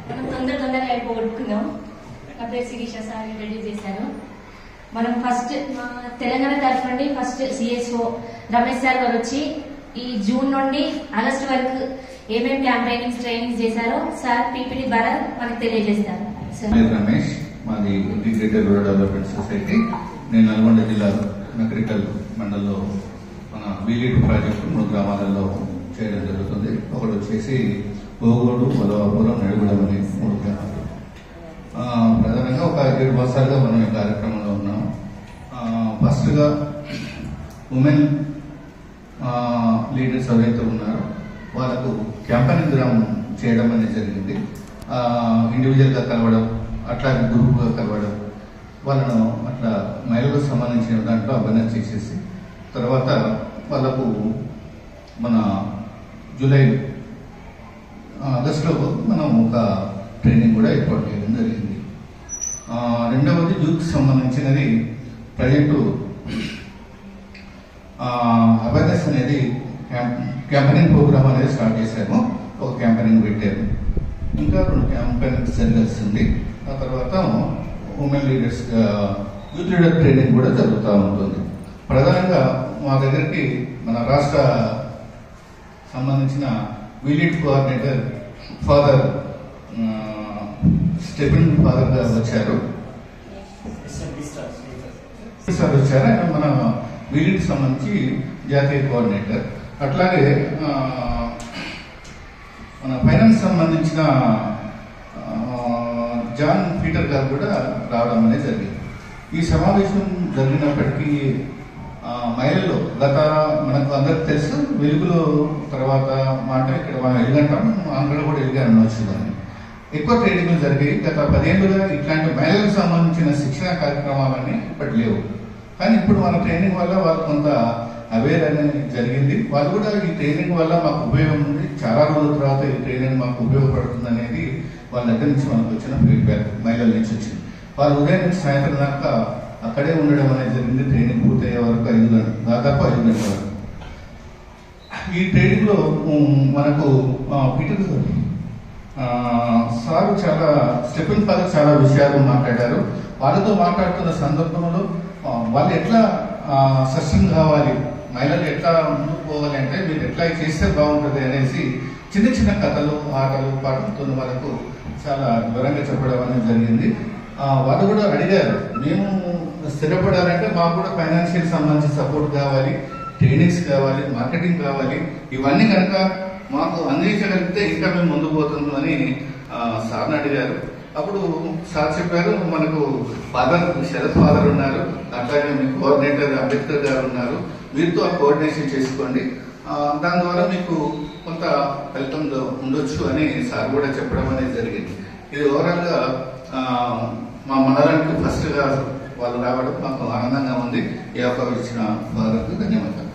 మనం తొందరగా అయిపోగొట్టుకున్నాం. నా పేరు శిరీష, సార్ ఇంట్రడ్యూస్ చేశాను. మనం ఫస్ట్ తెలంగాణ తరఫు నుండి ఫస్ట్ సిఎస్ఓ రమేష్ సార్ గారు వచ్చి ఈ జూన్ నుండి ఆగస్టు వరకు ఏమేమి క్యాంపెయినింగ్స్ ట్రైనింగ్స్ చేశారో సార్ పీపీటీ ద్వారా మనకు తెలియజేస్తారు. రమేష్, మాది ఇంటిగ్రేటెడ్ రూరల్ డెవలప్మెంట్ సొసైటీ. నేను నల్గొండ జిల్లా నకరికల్ మండలంలో మన వీలీడ్ ప్రాజెక్టు 3 గ్రామాలలో చేయడం జరుగుతుంది. ఒకటి వచ్చేసి గోగోడు, వలవాపురం, నడిగూడెం అనే 3 గ్రామాలు. ప్రధానంగా ఒక 7 మాసాలుగా మనం ఈ కార్యక్రమంలో ఉన్నాం. ఫస్ట్ గా ఉమెన్ లీడర్స్ ఎవరైతే ఉన్నారో వాళ్ళకు క్యాంపెయినింగ్ గ్రామం చేయడం అనేది జరిగింది. ఇండివిజువల్ గా కలవడం, అట్లా గ్రూప్ గా కలవడం, వాళ్ళను అట్లా మహిళలకు సంబంధించిన దాంట్లో అవేర్నెస్ చేసేసి తర్వాత వాళ్ళకు మన జూలై ఆగస్టులో మనం ఒక ట్రైనింగ్ కూడా ఏర్పాటు చేయడం జరిగింది. రెండవది యూత్ సంబంధించినది ప్రజెంట్ అవేర్నెస్ అనేది క్యాంపెయినింగ్ ప్రోగ్రామ్ అనేది స్టార్ట్ చేశాము. ఒక క్యాంపెయినింగ్ పెట్టారు, ఇంకా 2 క్యాంపెయినింగ్ జరగాల్సింది. ఆ తర్వాత women leaders youth leader training కూడా జరుగుతూ ఉంటుంది. ప్రధానంగా మా దగ్గరికి మన రాష్ట్ర సంబంధించిన వీలీడ్ కోఆర్డినేటర్ ఫాదర్ స్టెఫెన్ ఫాదర్ గారు వచ్చారు. ఆయన మన వీలీడ్ సంబంధించి జాతీయ కోఆర్డినేటర్. అట్లాగే మన ఫైనాన్స్ సంబంధించిన జాన్ పీటర్ గారు కూడా రావడం అనేది జరిగింది. ఈ సమావేశం జరిగినప్పటికీ మహిళల్లో మనకు అందరికి తెలుసు, వెలుగులో తర్వాత మాట ఇక్కడ మనం ఎలుగంటాం, ఆంధ్రలో కూడా ఎలుగా అనవచ్చు. దాన్ని ఎక్కువ ట్రైనింగ్లు జరిగాయి. గత 10 ఏళ్ళుగా ఇట్లాంటి మహిళలకు సంబంధించిన శిక్షణ కార్యక్రమాలన్నీ ఇప్పటి లేవు. కానీ ఇప్పుడు మన ట్రైనింగ్ వల్ల వాళ్ళు కొంత అవేర్ అనేది జరిగింది. వాళ్ళు కూడా ఈ ట్రైనింగ్ వల్ల మాకు ఉపయోగం ఉంది, చాలా రోజుల తర్వాత ఈ ట్రైనింగ్ మాకు ఉపయోగపడుతుంది అనేది వాళ్ళ దగ్గర నుంచి మనకు వచ్చిన ఫీడ్బ్యాక్ మహిళల నుంచి వచ్చింది. వాళ్ళు ఉదయం నుంచి సాయంత్రం దాకా అక్కడే ఉండడం అనేది జరిగింది. ట్రైనింగ్ పూర్తయ్యే వరకు దాదాపు 5 గంటల వరకు. ఈ ట్రైనింగ్ లో మనకు పీటర్ సార్ చాలా స్టెఫెన్ ఫాదర్ చాలా విషయాలు మాట్లాడారు. వాళ్ళతో మాట్లాడుతున్న సందర్భంలో వాళ్ళు ఎట్లా సస్టైన్ కావాలి, మహిళలు ఎట్లా ముందుకు పోవాలి అంటే మీరు ఎట్లా చేస్తే బాగుంటుంది అనేసి చిన్న చిన్న కథలు, ఆటలు, పాటలతో వాళ్ళకు చాలా వివరంగా చెప్పడం అనేది జరిగింది. వాళ్ళు కూడా అడిగారు, మేము స్థిరపడాలంటే మాకు కూడా ఫైనాన్షియల్ సంబంధించిన సపోర్ట్ కావాలి, ట్రైనింగ్స్ కావాలి, మార్కెటింగ్ కావాలి. ఇవన్నీ కనుక మాకు అందించగలిగితే ఇంకా మేము ముందుకు పోతుందని సార్ని అడిగారు. అప్పుడు సార్ చెప్పారు, మనకు ఫాదర్ శరత్ ఫాదర్ ఉన్నారు, అట్లాగే మీ కోఆర్డినేటర్ అంబేద్కర్ గారు ఉన్నారు, వీరితో కోఆర్డినేషన్ చేసుకోండి, దాని ద్వారా మీకు కొంత ఫలితం ఉండొచ్చు అని సార్ కూడా చెప్పడం అనేది జరిగింది. ఇది ఓవరాల్ గా మా మండలానికి ఫస్ట్ గా వాళ్ళు రావడం మాకు ఆనందంగా ఉంది. ఈ అవకాశం ఇచ్చిన వారికి ధన్యవాదాలు.